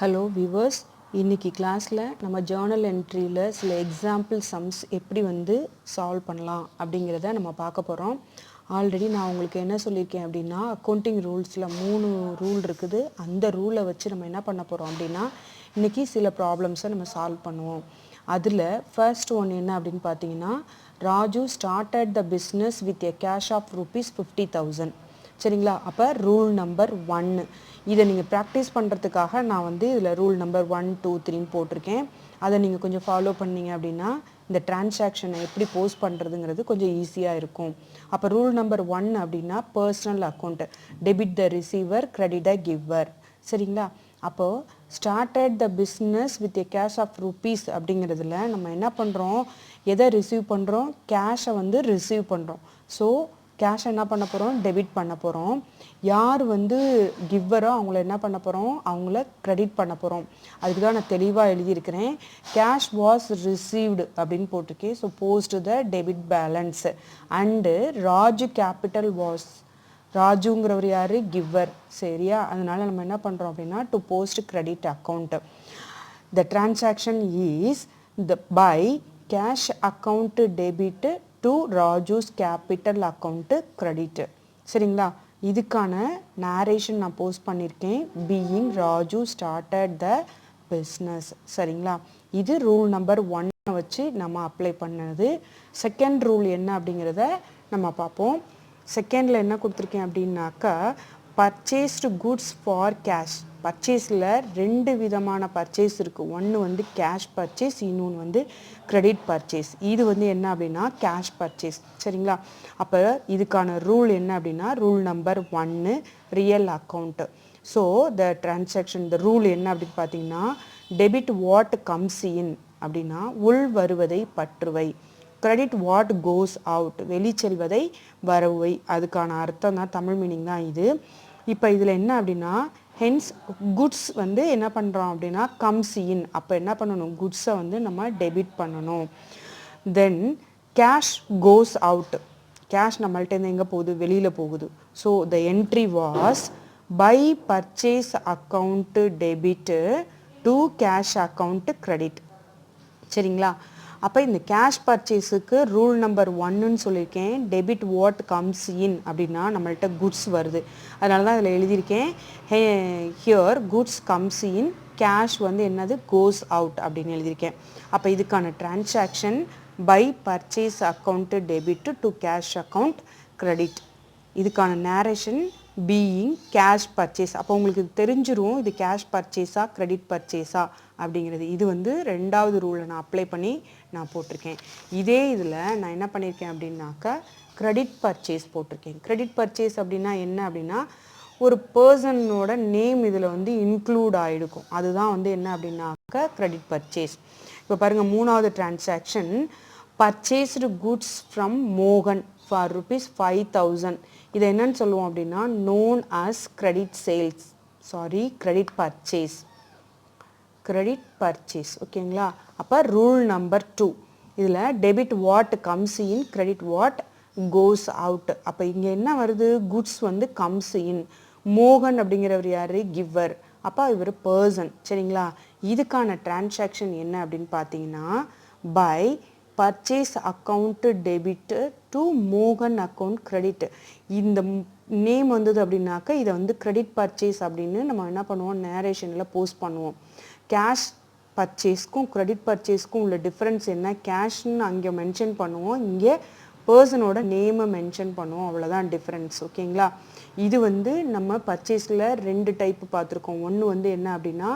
Hello viewers, இன்றைக்கி கிளாஸில் நம்ம ஜேர்னல் என்ட்ரியில் சில எக்ஸாம்பிள் சம்ஸ் எப்படி சால்வ் பண்ணலாம் அப்படிங்கிறத நம்ம பார்க்க போகிறோம். ஆல்ரெடி நான் உங்களுக்கு என்ன சொல்லியிருக்கேன் அப்படின்னா, அக்கௌண்டிங் ரூல்ஸில் 3 ரூல் இருக்குது. அந்த ரூலை வச்சு நம்ம என்ன பண்ண போகிறோம் அப்படின்னா, இன்றைக்கி சில ப்ராப்ளம்ஸை நம்ம சால்வ் பண்ணுவோம். அதில் ஃபர்ஸ்ட் ஒன் என்ன அப்படின்னு பார்த்தீங்கன்னா, Raju started the business with a cash of ₹50,000. சரிங்களா? அப்போ ரூல் நம்பர் 1 இதை நீங்கள் ப்ராக்டிஸ் பண்ணுறதுக்காக நான் இதில் ரூல் நம்பர் 1, 2, 3 போட்டிருக்கேன். அதை நீங்கள் கொஞ்சம் ஃபாலோ பண்ணீங்க அப்படின்னா இந்த டிரான்சாக்ஷனை எப்படி போஸ்ட் பண்ணுறதுங்கிறது கொஞ்சம் ஈஸியாக இருக்கும். அப்போ ரூல் நம்பர் 1 அப்படின்னா personal account, debit the receiver, credit the giver. சரிங்களா? அப்போது started the business with a cash of rupees அப்படிங்கிறதுல நம்ம என்ன பண்ணுறோம், எதை ரிசீவ் பண்ணுறோம், கேஷை ரிசீவ் பண்ணுறோம். ஸோ கேஷ் என்ன பண்ண போகிறோம், டெபிட் பண்ண போகிறோம். யார் கிவ்வரோ அவங்கள என்ன பண்ண போகிறோம், அவங்கள கிரெடிட் பண்ண போகிறோம். அதுக்கு தான் நான் தெளிவாக எழுதியிருக்கிறேன். கேஷ் வாஸ் ரிசீவ்டு அப்படின்னு போட்டிருக்கேன். So post the debit balance and Raju capital was, ராஜுங்கிறவர் யார், கிவ்வர். சரியா? அதனால் நம்ம என்ன பண்ணுறோம் அப்படின்னா, to post credit account. The transaction is the by cash account debit to Raju's capital account credit. சரிங்களா? இதுக்கான நேரேஷன் நான் போஸ்ட் பண்ணியிருக்கேன். Being Raju started the business. சரிங்களா? இது ரூல் நம்பர் 1 வச்சு நம்ம அப்ளை பண்ணது. செகண்ட் ரூல் என்ன அப்படிங்கிறத நம்ம பார்ப்போம். செகண்டில் என்ன கொடுத்துருக்கேன் அப்படின்னாக்கா, பர்ச்சேஸ்டு குட்ஸ் ஃபார் கேஷ். பர்ச்சேஸில் 2 விதமான பர்ச்சேஸ் இருக்குது. ஒன்று கேஷ் பர்ச்சேஸ், இன்னொன்று கிரெடிட் பர்ச்சேஸ். இது என்ன அப்படின்னா கேஷ் பர்ச்சேஸ். சரிங்களா? அப்போ இதுக்கான ரூல் என்ன அப்படின்னா, rule number 1 real account. So the transaction, the rule என்ன அப்படின்னு பார்த்தீங்கன்னா, டெபிட் வாட் கம்ஸ் இன் அப்படின்னா உள் வருவதை பற்றுவை, கிரெடிட் வாட் கோஸ் அவுட் வெளிச்செல்வதை வரவை. அதுக்கான அர்த்தம் தான், தமிழ் மீனிங் தான் இது. இப்போ இதில் என்ன அப்படின்னா, ஹென்ஸ் குட்ஸ் என்ன பண்ணுறோம் அப்படின்னா கம்ஸ் இன். அப்போ என்ன பண்ணணும், குட்ஸை நம்ம டெபிட் பண்ணணும். Then cash goes out, cash நம்மள்கிட்ட எங்கே போகுது, வெளியில் போகுது. So the entry was by purchase account debit to cash account credit. சரிங்களா? அப்போ இந்த கேஷ் பர்ச்சேஸுக்கு ரூல் நம்பர் 1ன்னு சொல்லியிருக்கேன். டெபிட் வாட் கம்ஸ் இன் அப்படின்னா நம்மள்கிட்ட குட்ஸ் வருது. அதனால தான் இதில் எழுதியிருக்கேன், here goods comes in, cash என்னது கோஸ் அவுட் அப்படின்னு எழுதியிருக்கேன். அப்போ இதுக்கான transaction by purchase account debit to cash account credit. இதுக்கான நேரேஷன் பீயிங் கேஷ் பர்ச்சேஸ். அப்போ உங்களுக்கு தெரிஞ்சிரும் இது கேஷ் பர்ச்சேஸா கிரெடிட் பர்ச்சேஸா அப்படிங்கிறது. இது 2வது ரூலை நான் அப்ளை பண்ணி நான் போட்டிருக்கேன். இதே இதில் நான் என்ன பண்ணியிருக்கேன் அப்படின்னாக்கா, கிரெடிட் பர்ச்சேஸ் போட்டிருக்கேன். கிரெடிட் பர்ச்சேஸ் அப்படின்னா என்ன அப்படின்னா, ஒரு பர்சனோட நேம் இதில் இன்க்ளூட் ஆகிருக்கும். அதுதான் என்ன அப்படின்னாக்கா கிரெடிட் பர்ச்சேஸ். இப்போ பாருங்கள், 3வது டிரான்சாக்ஷன் பர்ச்சேஸ்டு குட்ஸ் ஃப்ரம் மோகன் ஃபார் ₹5,000. இதை என்னன்னு சொல்லுவோம் அப்படின்னா, known as credit sales, credit purchase, credit purchase. ஓகேங்களா? அப்போ ரூல் நம்பர் 2 இதில் debit what comes in, credit what goes out. அப்போ இங்கே என்ன வருது, குட்ஸ் கம்ஸ் இன், மோகன் அப்படிங்கிறவர் யார், கிவர். அப்போ இவர் பர்சன். சரிங்களா? இதுக்கான டிரான்சாக்ஷன் என்ன அப்படின்னு பார்த்தீங்கன்னா, by purchase account debit to மோகன் அக்கௌண்ட் கிரெடிட். இந்த நேம் வந்தது அப்படின்னாக்கா இதை கிரெடிட் பர்ச்சேஸ் அப்படின்னு நம்ம என்ன பண்ணுவோம், நேரேஷனில் போஸ்ட் பண்ணுவோம். கேஷ் பர்ச்சேஸ்க்கும் கிரெடிட் பர்ச்சேஸ்க்கும் உள்ள டிஃப்ரென்ஸ் என்ன, கேஷ்ன்னு அங்கே மென்ஷன் பண்ணுவோம், இங்கே பர்சனோட நேமை மென்ஷன் பண்ணுவோம். அவ்வளோதான் டிஃப்ரென்ஸ். ஓகேங்களா? இது நம்ம பர்ச்சேஸில் 2 டைப்பு பார்த்துருக்கோம். ஒன்று என்ன அப்படின்னா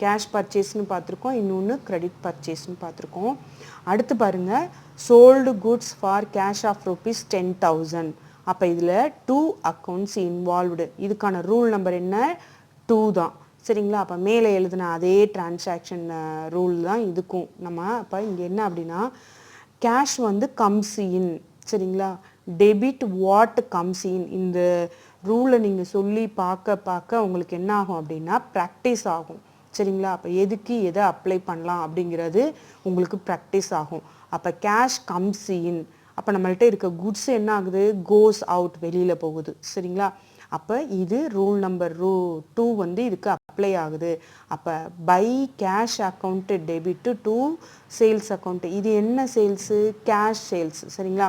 கேஷ் பர்ச்சேஸ்னு பார்த்துருக்கோம், இன்னொன்று கிரெடிட் பர்ச்சேஸ்னு பார்த்துருக்கோம். அடுத்து பாருங்கள், sold goods for cash of ₹10,000. அப்போ இதில் 2 அக்கௌண்ட்ஸ் இன்வால்வ்டு. இதுக்கான ரூல் நம்பர் என்ன, 2 தான். சரிங்களா? அப்போ மேலே எழுதின அதே டிரான்சாக்ஷன் ரூல் தான் இதுக்கும். நம்ம அப்போ இங்கே என்ன அப்படின்னா, கேஷ் கம்ஸ் இன். சரிங்களா? Debit what comes in. இந்த ரூலை நீங்கள் சொல்லி பார்க்க உங்களுக்கு என்ன ஆகும் அப்படின்னா ப்ராக்டிஸ் ஆகும். சரிங்களா? அப்போ எதுக்கு எதை அப்ளை பண்ணலாம் அப்படிங்கிறது உங்களுக்கு ப்ராக்டிஸ் ஆகும். அப்போ கேஷ் கம்ஸ் இன், அப்போ நம்மள்கிட்ட இருக்க குட்ஸ் என்ன ஆகுது, கோஸ் அவுட் வெளியில் போகுது. சரிங்களா? அப்போ இது ரூல் நம்பர் 2 வந்து இதுக்கு அப்ளை ஆகுது. அப்போ by cash account debit to sales account. இது என்ன சேல்ஸு? Cash sales. சரிங்களா?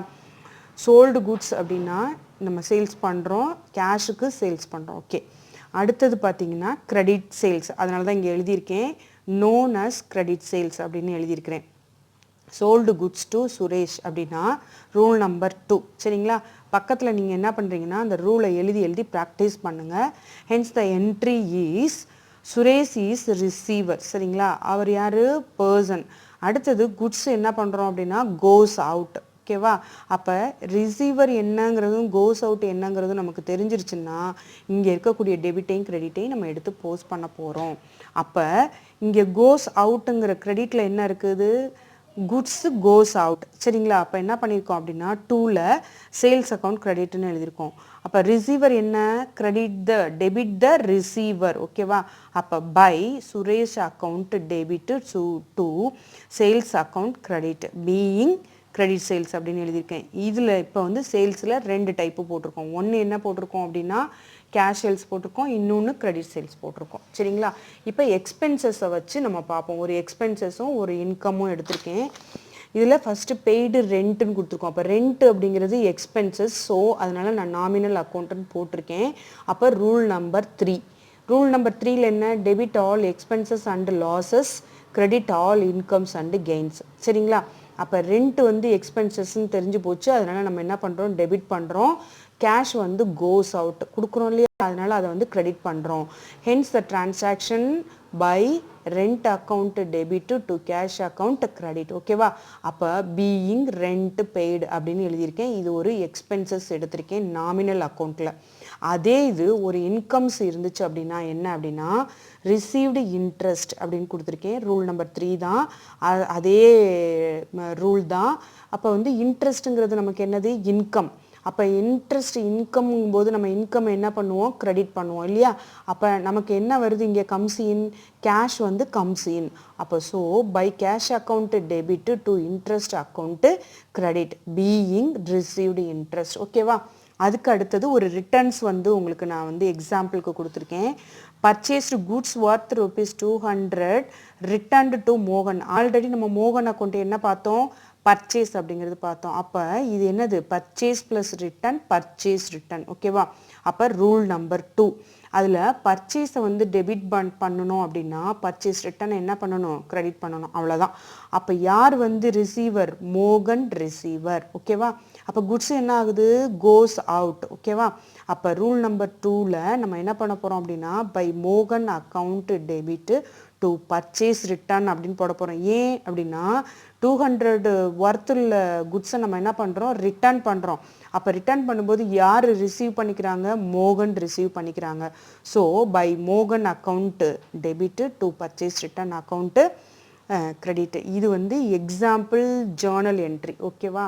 சோல்டு குட்ஸ் அப்படின்னா நம்ம சேல்ஸ் பண்ணுறோம், கேஷுக்கு சேல்ஸ் பண்ணுறோம். ஓகே, அடுத்தது பார்த்தீங்கன்னா கிரெடிட் சேல்ஸ். அதனால தான் இங்கே எழுதியிருக்கேன் known as credit sales அப்படின்னு எழுதியிருக்கிறேன். சோல்டு குட்ஸ் டு சுரேஷ் அப்படின்னா ரூல் நம்பர் 2. சரிங்களா? பக்கத்தில் நீங்கள் என்ன பண்ணுறீங்கன்னா அந்த ரூலை எழுதி ப்ராக்டிஸ் பண்ணுங்கள். Hence the entry is Suresh is receiver. சரிங்களா? அவர் யார்? பர்சன். அடுத்தது குட்ஸ் என்ன பண்ணுறோம் அப்படின்னா கோஸ் அவுட். ஓகேவா? அப்போ ரிசீவர் என்னங்கிறதும் கோஸ் அவுட் என்னங்கிறதும் நமக்கு தெரிஞ்சிருச்சுன்னா இங்கே இருக்கக்கூடிய டெபிட்டையும் கிரெடிட்டையும் நம்ம எடுத்து போஸ்ட் பண்ண போகிறோம். அப்போ இங்கே கோஸ் அவுட்டுங்கிற கிரெடிட்டில் என்ன இருக்குது? Goods goes out. சரிங்களா? அப்போ என்ன பண்ணியிருக்கோம் அப்படின்னா 2ல் சேல்ஸ் அக்கௌண்ட் கிரெடிட்னு எழுதியிருக்கோம். அப்போ ரிசீவர் என்ன? Debit the receiver. ஓகேவா? அப்போ by Suresh account debit to sales account credit being credit sales அப்படின்னு எழுதியிருக்கேன். இதில் இப்போ வந்து சேல்ஸில் 2 டைப்பு போட்டிருக்கோம். ஒன்று என்ன போட்டிருக்கோம் அப்படின்னா கேஷ் சேல்ஸ் போட்டிருக்கோம், இன்னொன்று கிரெடிட் சேல்ஸ் போட்டிருக்கோம். சரிங்களா? இப்போ எக்ஸ்பென்சஸை வச்சு நம்ம பார்ப்போம். ஒரு எக்ஸ்பென்சஸும் ஒரு இன்கமும் எடுத்திருக்கேன். இதில் ஃபஸ்ட்டு பெய்டு ரெண்ட்டுன்னு கொடுத்துருக்கோம். அப்போ ரெண்ட் அப்படிங்கிறது எக்ஸ்பென்சஸ். ஸோ அதனால் நான் நாமினல் அக்கௌண்ட்டுன்னு போட்டிருக்கேன். அப்போ ரூல் நம்பர் 3. ரூல் நம்பர் 3ல் என்ன? Debit all expenses and losses, credit all incomes and gains. சரிங்களா? அப்போ ரெண்ட் வந்து எக்ஸ்பென்சஸ்ன்னு தெரிஞ்சு போச்சு. அதனால் நம்ம என்ன பண்ணுறோம்? டெபிட் பண்ணுறோம். கேஷ் வந்து கோஸ் அவுட் கொடுக்குறோம் இல்லையா? அதனால் அதை வந்து கிரெடிட் பண்ணுறோம். Hence the transaction by rent account debit to cash account credit. ஓகேவா? அப்போ பீயிங் ரெண்ட் பெய்டு அப்படின்னு எழுதியிருக்கேன். இது ஒரு எக்ஸ்பென்சஸ் எடுத்திருக்கேன் நாமினல் அக்கௌண்ட்டில். அதே இது ஒரு இன்கம்ஸ் இருந்துச்சு அப்படின்னா என்ன அப்படின்னா ரிசீவ்டு இன்ட்ரெஸ்ட் அப்படின்னு கொடுத்துருக்கேன். ரூல் நம்பர் 3 தான், அதே ரூல் தான். அப்போ வந்து இன்ட்ரெஸ்ட்டுங்கிறது நமக்கு என்னது? இன்கம். அப்போ இன்ட்ரெஸ்ட் இன்கம்ங்கும் போது நம்ம இன்கம் என்ன பண்ணுவோம்? கிரெடிட் பண்ணுவோம் இல்லையா? அப்போ நமக்கு என்ன வருது இங்கே? Comes in. கேஷ் வந்து கம்ஸ் இன். அப்போ so by cash account debit to interest account credit being received interest. ஓகேவா? அதுக்கு அடுத்தது ஒரு ரிட்டர்ன்ஸ் வந்து உங்களுக்கு நான் வந்து எக்ஸாம்பிளுக்கு கொடுத்துருக்கேன். Purchased goods worth ₹200 returned to மோகன். ஆல்ரெடி நம்ம மோகன் அக்கௌண்ட் என்ன பார்த்தோம்? பர்ச்சேஸ் அப்படிங்கிறது பார்த்தோம். அப்போ இது என்னது? Purchase plus return, purchase return. ஓகேவா? அப்போ ரூல் நம்பர் 2 அதில் பர்ச்சேஸை வந்து டெபிட் பண்ணணும் அப்படின்னா பர்ச்சேஸ் ரிட்டர்ன் என்ன பண்ணணும்? கிரெடிட் பண்ணணும். அவ்வளோதான். அப்போ யார் வந்து ரிசீவர்? மோகன் ரிசீவர். ஓகேவா? அப்போ குட்ஸ் என்ன ஆகுது? Goes out. ஓகேவா? அப்போ ரூல் நம்பர் 2ல் நம்ம என்ன பண்ண போகிறோம் அப்படின்னா பை மோகன் account debit to purchase return அப்படின்னு போட போகிறோம். ஏன் அப்படின்னா 200 ஒர்த்துள்ள குட்ஸை நம்ம என்ன பண்ணுறோம்? ரிட்டர்ன் பண்ணுறோம். அப்போ ரிட்டர்ன் பண்ணும்போது யார் ரிசீவ் பண்ணிக்கிறாங்க? மோகன் ரிசீவ் பண்ணிக்கிறாங்க. ஸோ பை மோகன் account debit to purchase return account credit. இது வந்து எக்ஸாம்பிள் ஜேர்னல் என்ட்ரி. ஓகேவா?